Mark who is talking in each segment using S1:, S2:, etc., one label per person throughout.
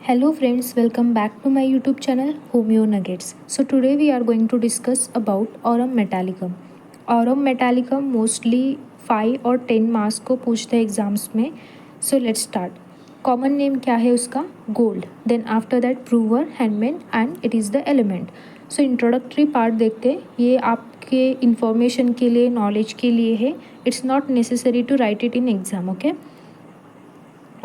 S1: Hello friends, welcome back to my YouTube channel Homeo Nuggets. So today we are going to discuss about Aurum Metallicum. Aurum Metallicum mostly 5 और 10 marks को पूछते हैं exams में. So let's start. Common name क्या है उसका? Gold. Then after that prover, हैंडमैन and it is the element. So introductory part देखते हैं. ये आपके इंफॉर्मेशन के लिए, नॉलेज के लिए है. It's not necessary to write it in exam. Okay.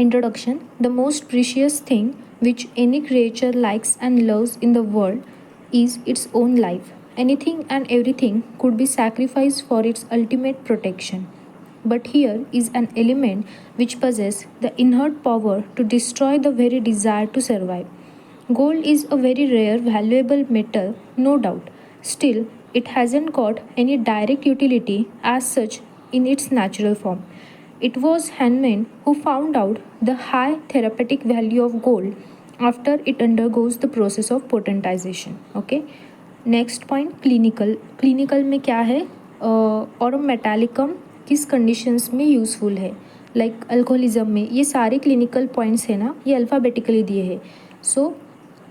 S1: Introduction. The most precious thing which any creature likes and loves in the world is its own life. Anything and everything could be sacrificed for its ultimate protection. But here is an element which possesses the inherent power to destroy the very desire to survive. Gold is a very rare, valuable metal, no doubt. Still, it hasn't got any direct utility as such in its natural form. It was Hahnemann who found out the high therapeutic value of gold after it undergoes the process of potentization. Okay. Next point clinical. Clinical में क्या है? और metallicum किस conditions में useful है? Like alcoholism में. ये सारे क्लिनिकल पॉइंट्स है ना, ये अल्फ़ाबेटिकली दिए हैं. So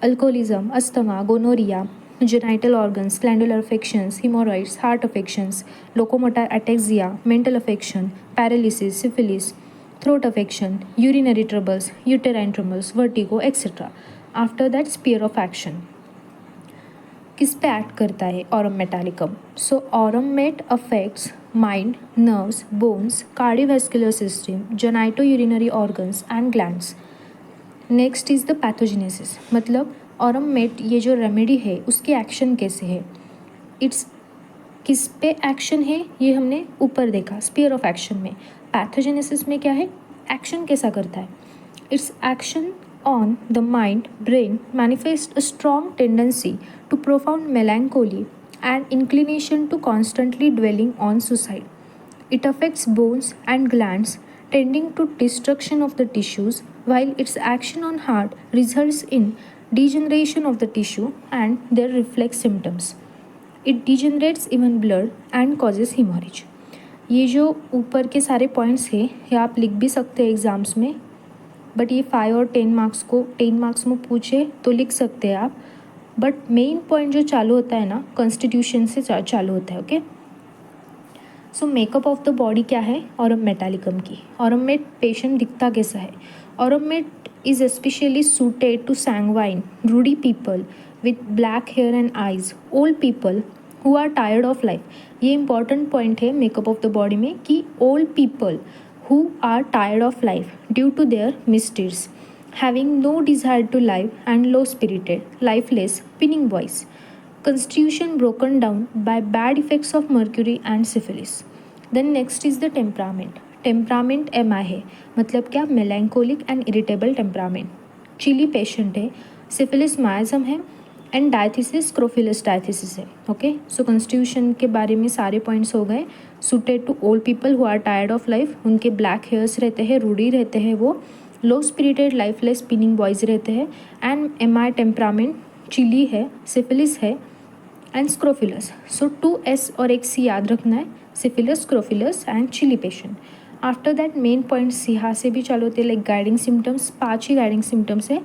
S1: alcoholism, asthma, gonorrhoea, genital organs, glandular affections, hemorrhoids, heart affections, locomotor ataxia, mental affection, paralysis, syphilis, throat affection, urinary troubles, uterine troubles, vertigo, etc. After that, sphere of action. किस पे act करता है aurum metallicum? So aurum met affects mind, nerves, bones, cardiovascular system, genito urinary organs and glands. Next is the pathogenesis. मतलब aurum met ये जो remedy है उसकी action कैसे है? इट्स किस पे एक्शन है ये हमने ऊपर देखा स्पीयर ऑफ एक्शन में. पैथोजेनेसिस में क्या है? एक्शन कैसा करता है? Its action on the mind brain manifest a strong tendency to profound melancholy and inclination to constantly dwelling on suicide. It affects bones and glands, tending to destruction of the tissues, while its action on heart results in degeneration of the tissue and their reflex symptoms. It degenerates even blood and causes hemorrhage. ये जो ऊपर के सारे points हैं ये आप लिख भी सकते हैं एग्ज़ाम्स में, बट ये 5 और 10 मार्क्स को 10 मार्क्स में पूछे तो लिख सकते हैं आप. बट मेन पॉइंट जो चालू होता है ना, कॉन्स्टिट्यूशन से चालू होता है. Okay. So makeup of the body क्या है ऑरम मेटालिकम की? ऑरम मेट पेशेंट दिखता कैसा है? Aurum met is specially suited to sanguine, ruddy people with black hair and eyes, old people who are tired of life. ये important point है makeup of the body में कि old people who are tired of life due to their mistakes, having no desire to life and low spirited, lifeless, pinning voice, constitution broken down by bad effects of mercury and syphilis. Then next is the temperament. Temperament MI है, मतलब क्या? melancholic and irritable temperament. Chilly patient है, syphilis miasm है and diathesis scrofulous diathesis है. Okay. So constitution के बारे में सारे पॉइंट्स हो गए. Suited to old people who are tired of life, उनके ब्लैक हेयर्स रहते हैं, रूडी रहते हैं वो, low spirited, lifeless, spinning boys रहते हैं, एंड MI टेम्परामेंट चिली है, सिफिलिस है एंड स्क्रोफिलस. सो 2S और एक C याद रखना है, syphilis, scrofulous and chilly patient. After that main points यहाँ से भी चालू होते हैं, लाइक गाइडिंग सिम्टम्स, 5 ही गाइडिंग सिम्टम्स है.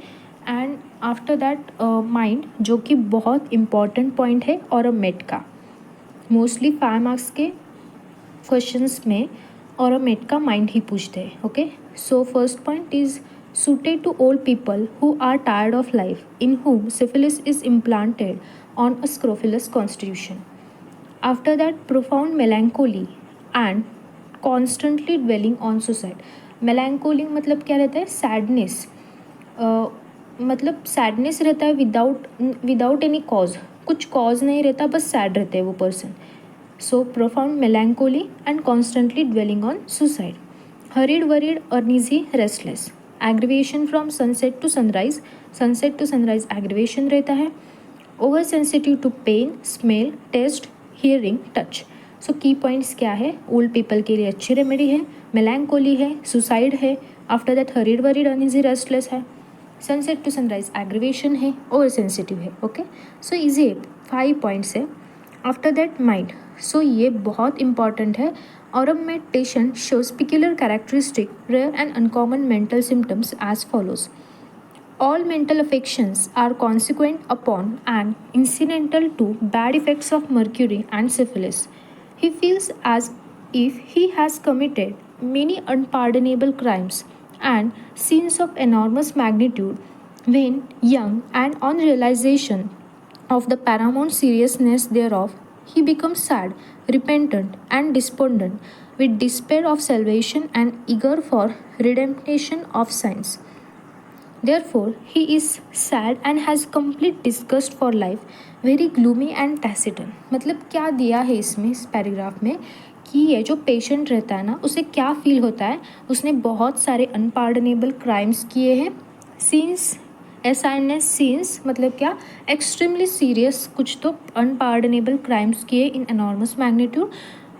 S1: एंड आफ्टर दैट माइंड, जो कि बहुत इंपॉर्टेंट पॉइंट है ऑरम मेट का. मोस्टली 5 मार्क्स के क्वेश्चंस में ऑरम मेट का माइंड ही पूछते हैं. Okay. So first point is suited to old people who are tired of life, in whom syphilis is implanted on a scrofulous constitution. After that, profound melancholy and constantly dwelling on suicide. melancholy मतलब क्या रहता है? Sadness. मतलब sadness रहता है without any cause. कुछ cause नहीं रहता, बस सैड रहते हैं वो person. So profound melancholy and constantly dwelling on suicide. hurried, worried, uneasy, restless. Aggravation from sunset to sunrise. Sunset to sunrise aggravation रहता है. Over sensitive to pain, smell, taste, hearing, touch. So key points क्या है? Old people के लिए अच्छी remedy है, मेलैंकोली है, suicide है. After that hurried, worried, uneasy, restless है. सनसेट टू सनराइज एग्रीवेशन है, ओवर सेंसिटिव है. ओके. सो ईजी है, 5 पॉइंट्स है. After that mind. सो ये बहुत इंपॉर्टेंट है. Aurum Med patient shows peculiar characteristic, rare and uncommon mental symptoms as follows. All mental affections are consequent upon and incidental to bad effects of mercury and syphilis. He feels as if he has committed many unpardonable crimes and sins of enormous magnitude when young, and on realization of the paramount seriousness thereof, he becomes sad, repentant, and despondent, with despair of salvation and eager for redemption of sins. Therefore, he is sad and has complete disgust for life, very gloomy and taciturn. मतलब क्या दिया है इसमें, इस paragraph में, कि ये जो पेशेंट रहता है ना, उसे क्या फील होता है, उसने बहुत सारे अनपार्डनेबल क्राइम्स किए हैं, सीन्स, एस सीन्स मतलब क्या, एक्सट्रीमली सीरियस कुछ तो अनपार्डनेबल क्राइम्स किए in enormous magnitude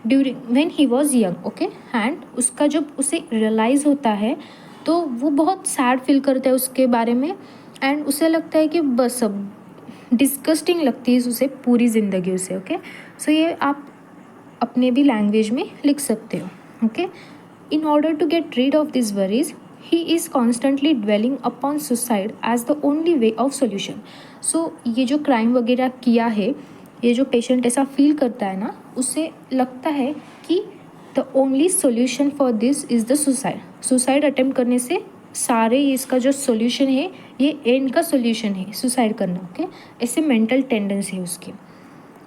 S1: during when he was young, okay. And उसका जब उसे रियलाइज़ होता है तो वो बहुत सैड फील करता है उसके बारे में, एंड उसे लगता है कि बस अब डिस्गस्टिंग लगती है उसे पूरी ज़िंदगी उसे, ओके। सो ये आप अपने भी लैंग्वेज में लिख सकते हो, okay. In order to get rid of this worries he is constantly dwelling upon suicide as the only way of solution. So ये जो क्राइम वगैरह किया है, ये जो पेशेंट ऐसा फील करता है ना, उसे लगता है कि the only solution for this is the suicide. Suicide attempt करने से सारे इसका जो सोल्यूशन है, ये एंड का सोल्यूशन है सुसाइड करना, ओके। ऐसे मेंटल टेंडेंसी है उसकी।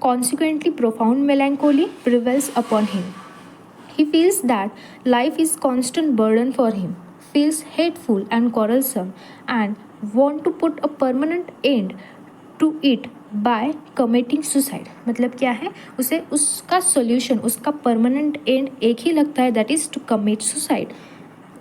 S1: Consequently profound melancholy prevails upon him. He feels that life is constant burden for him, feels hateful and quarrelsome, and want to put a permanent end to it by committing suicide। मतलब क्या है, उसे उसका solution, उसका permanent end एक ही लगता है, that is to commit suicide।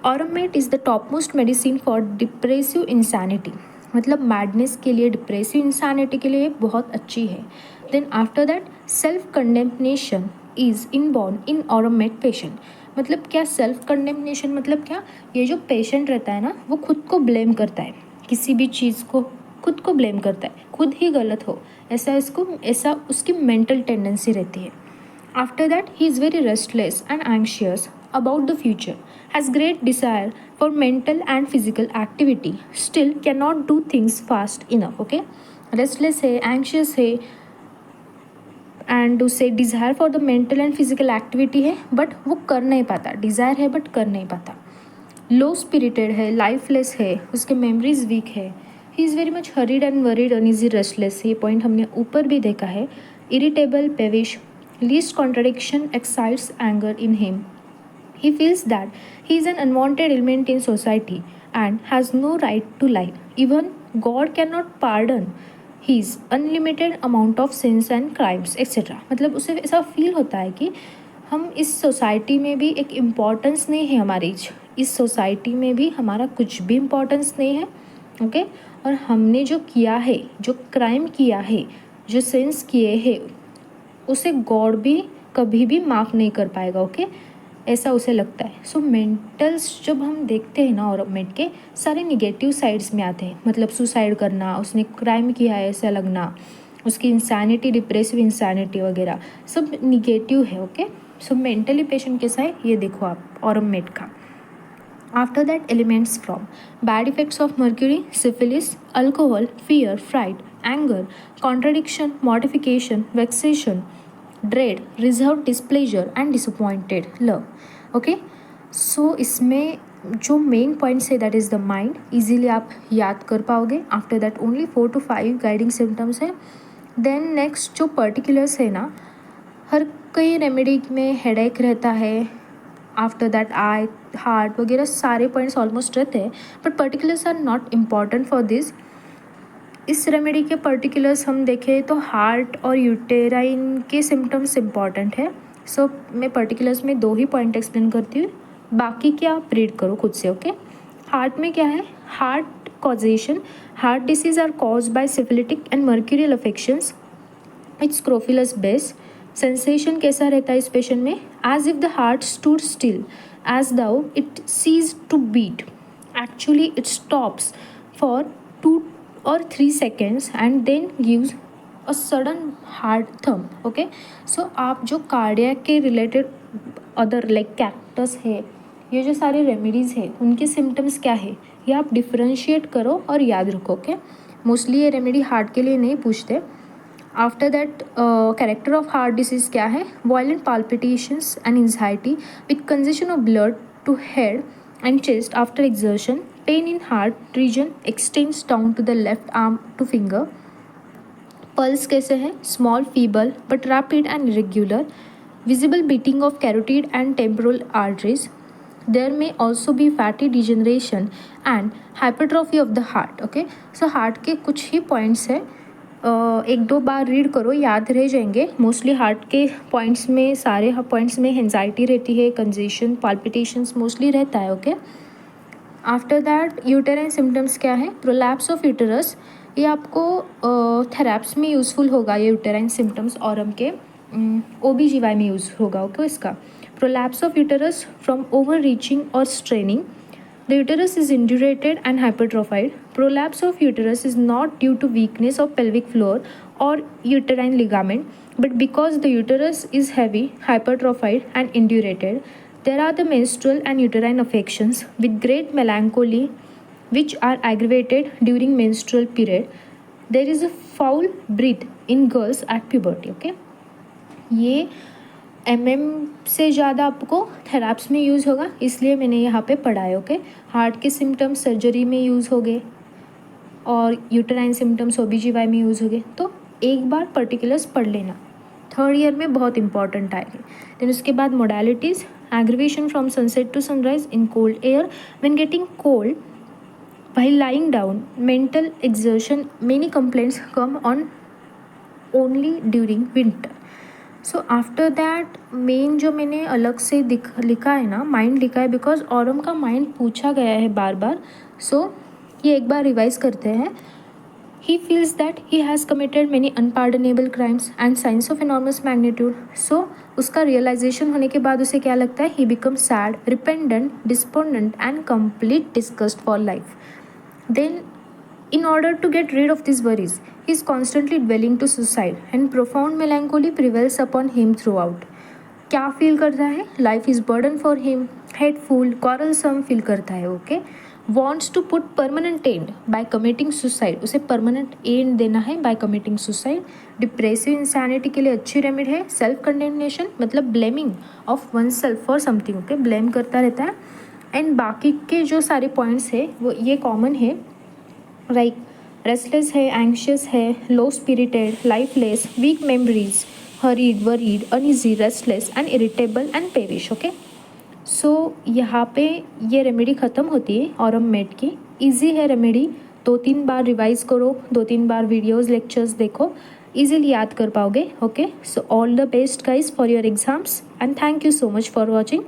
S1: Oromate is the topmost medicine for depressive insanity। मतलब मैडनेस के लिए, डिप्रेसिव इंसानिटी के लिए बहुत अच्छी है। Then after that self condemnation is inborn in aurum met. मतलब क्या सेल्फ कंडेमनेशन, मतलब क्या, ये जो पेशेंट रहता है ना, वो खुद को ब्लेम करता है, किसी भी चीज़ को खुद को ब्लेम करता है, खुद ही गलत हो, ऐसा उसकी मेंटल टेंडेंसी रहती है। After that, he is very restless and anxious about the future, has great desire for mental and physical activity, still cannot do things fast enough, okay। Restless है, anxious है, एंड उसे desire for the mental and physical activity है, but वो कर नहीं पाता, desire है but कर नहीं पाता। लो स्पिरिटेड है, लाइफलेस है, उसके मेमोरीज वीक है। He is very much hurried and worried, uneasy, restless. ये पॉइंट हमने ऊपर भी देखा है। Irritable, peevish, least contradiction excites anger in him. He feels that he is an unwanted element in society and has no right to lie. Even God cannot pardon his unlimited amount of sins and crimes, etc. मतलब उसे ऐसा feel होता है कि हम इस society में भी एक इम्पोर्टेंस नहीं है हमारी, इस सोसाइटी में भी हमारा कुछ भी इम्पोर्टेंस नहीं है, ओके। और हमने जो किया है, जो क्राइम किया है, जो सिंस किए हैं, उसे गॉड भी कभी भी माफ़ नहीं कर पाएगा, ओके। ऐसा उसे लगता है। सो मेंटल्स जब हम देखते हैं ना, औरमेट के सारे निगेटिव साइड्स में आते हैं। मतलब सुसाइड करना, उसने क्राइम किया है ऐसा लगना, उसकी इंसैनिटी, डिप्रेसिव इंसैनिटी वगैरह सब निगेटिव है, ओके। सो मेंटली पेशेंट कैसा है ये देखो आप औरमेट का। After that, elements from bad effects of mercury, syphilis, alcohol, fear, fright, anger, contradiction, mortification, vexation, dread, reserved displeasure and disappointed love, okay। सो इसमें जो मेन पॉइंट्स है, that is the mind, easily आप याद कर पाओगे। After that only 4 to 5 guiding symptoms है। Then next जो particulars है ना, हर कई रेमेडी में हेडेक रहता है। आफ्टर दैट आई, हार्ट वगैरह सारे पॉइंट्स ऑलमोस्ट रहते हैं, but particulars are not important for this. इस रेमेडी के पर्टिकुलर्स हम देखें तो हार्ट और यूटेराइन के सिम्टम्स इम्पॉर्टेंट है। सो मैं पर्टिकुलर्स में 2 ही पॉइंट एक्सप्लेन करती हूँ, बाकी क्या आप रीड करो खुद से, ओके। हार्ट में क्या है, heart congestion, heart disease are cause by syphilitic and mercurial affections, its scrofulous base. Sensation कैसा रहता है इस पेशेंट में, as if the heart stood still, as though it ceases to beat, actually it stops for 2 or 3 seconds and then gives a sudden hard thump, okay। सो आप जो cardiac के related other like cactus है ये जो सारे remedies है उनके symptoms क्या है ये आप डिफ्रेंशिएट करो और याद रखो। ओके, मोस्टली ये रेमेडी हार्ट के लिए नहीं पूछते। After that, character of heart disease क्या है? Violent palpitations and anxiety with congestion of blood to head and chest after exertion, pain in heart region extends down to the left arm to finger. Pulse कैसे है? Small feeble but rapid and irregular, visible beating of carotid and temporal arteries. There may also be fatty degeneration and hypertrophy of the heart. Okay, so heart के कुछ ही points है, एक दो बार read करो, याद रह जाएंगे। मोस्टली हार्ट के पॉइंट्स में, सारे पॉइंट्स में एंजाइटी रहती है, कंजेशन, पाल्पिटेशंस मोस्टली रहता है। Okay, after that uterine symptoms क्या है? प्रोलैप्स ऑफ यूटेरस, ये आपको थेराप्स में यूज़फुल होगा ये यूटेराइन सिम्टम्स, ऑरम के OB/GY में यूज़ होगा। ओके, इसका prolapse of uterus from over reaching और straining, the uterus is indurated and hypertrophied. Prolapse of uterus is not due to weakness of pelvic floor और uterine ligament but because the uterus is heavy, hypertrophied and indurated. There are the menstrual and uterine affections with great melancholy which are aggravated during menstrual period. There is a foul breath in girls at puberty. Okay, ये से ज़्यादा आपको थेराप्स में use होगा, इसलिए मैंने यहाँ पे पढ़ा है। ओके, हार्ट के सिम्टम्स सर्जरी में यूज़ हो गए और यूटेराइन सिम्टम्स OB/GY में यूज़ हो गए, तो एक बार पर्टिकुलर्स पढ़ लेना, थर्ड ईयर में बहुत इंपॉर्टेंट आएगी। देन उसके बाद modalities, aggravation from sunset to sunrise in cold air when getting cold while lying down, mental exertion, many complaints come on only during winter. So after that main जो मैंने अलग से लिखा है ना, माइंड लिखा है, बिकॉज ऑरम का माइंड पूछा गया है बार बार। सो ये एक बार रिवाइज करते हैं। He feels that he has committed many unpardonable crimes and sins of enormous magnitude. So उसका रियलाइजेशन होने के बाद उसे क्या लगता है? He become sad, repentant, despondent and complete disgust for life. Then, in order to get rid of these worries, he is constantly dwelling to suicide and profound melancholy prevails upon him throughout. क्या feel करता है? Life is burden for him, hateful, quarrelsome feel करता है। Okay, wants to put permanent end by committing suicide, उसे permanent end देना है by committing suicide. Depressive insanity के लिए अच्छी रेमेडी है सेल्फ कंडेमनेशन, मतलब blaming of one self for something. Okay, blame करता रहता है। एंड बाकी के जो सारे पॉइंट्स है वो ये कॉमन है, लाइक रेस्टलेस है, एंग्शियस है, low spirited, lifeless, weak memories, hurried, worried, uneasy, restless and irritable and perish. Okay, so यहाँ पे ये रेमेडी ख़त्म होती है ऑरम मेड की। ईजी है रेमेडी, 2-3 बार रिवाइज करो, 2-3 बार वीडियोज़ लेक्चर्स देखो, ईजिली याद कर पाओगे। Okay, so all the best guys for your exams and thank you so much for watching.